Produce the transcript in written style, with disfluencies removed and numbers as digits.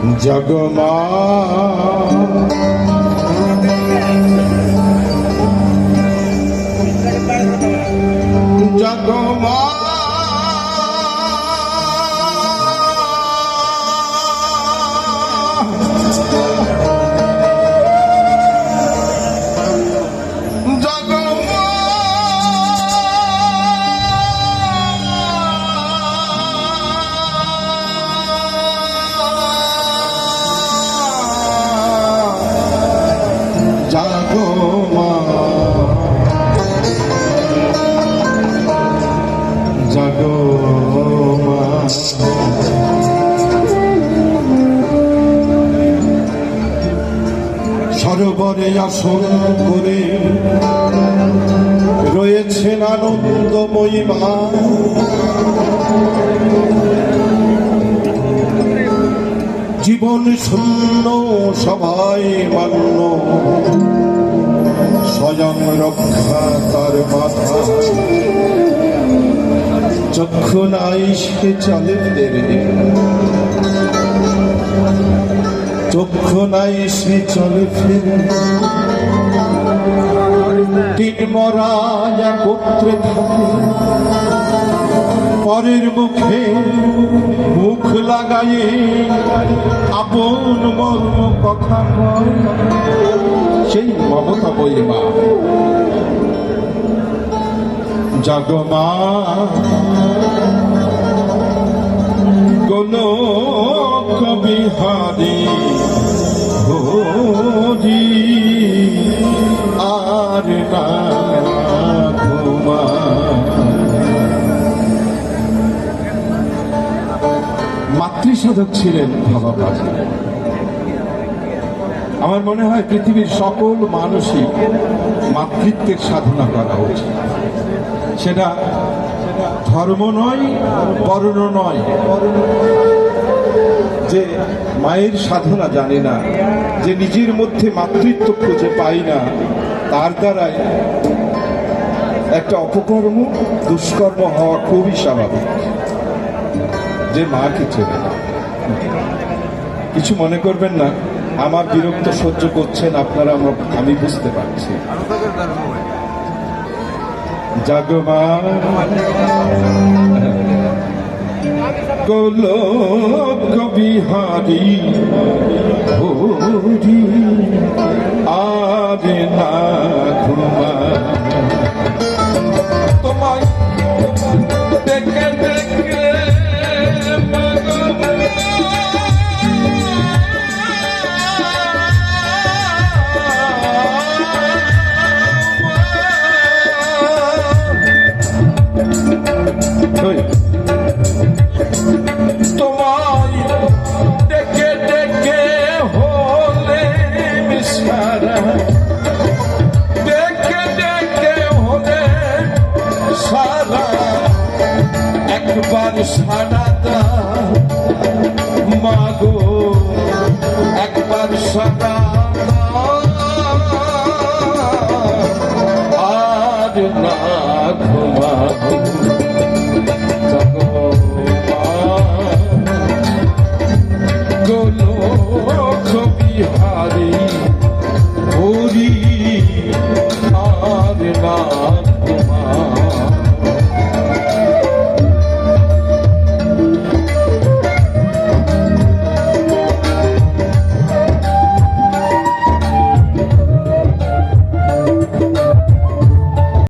জগমা জগমা সরোবরে আসন করে রয়েছেন আনন্দময়ী মা। জীবন শূন্য সবাই মান্য, স্বয়ং রক্ষা তার মাথা। চক্ষু নাই সে চলে ফেরে, চক্ষু নাই সে চলে ফেরে। তিন মরা একত্রে থাকে, পরের মুখে মুখ লাগাইয়ে আপন মর্ম কথা কয়। সেই মমতা বই মা। জগমা গোলক বিহারী হরি আর না ঘুমা। মাতৃসাধক ছিলেন বাবা বাজি। আমার মনে হয় পৃথিবীর সকল মানুষই মাতৃত্বের সাধনা করা উচিত। সেটা ধর্ম নয়, বর্ণ নয়। যে মায়ের সাধনা জানে না, যে নিজের মধ্যে মাতৃত্ব খুঁজে পাই না, তার দ্বারাই একটা অপকর্ম, দুষ্কর্ম হওয়া খুবই স্বাভাবিক। যে মাকে চেনে না। কিছু মনে করবেন না, আমার বিরক্ত সহ্য করছেন আপনারা, আমি বুঝতে পারছি। জগমা গোলক বিহারী হরি আর না ঘুমা। তোমায় দেখে দেখে তোমায় ডেকে ডেকে হলে মিশারা, ডেকে ডেকে হলে সারা। একবার সারা দাও মাগো, একবার সারা আর না ঘুমাবো।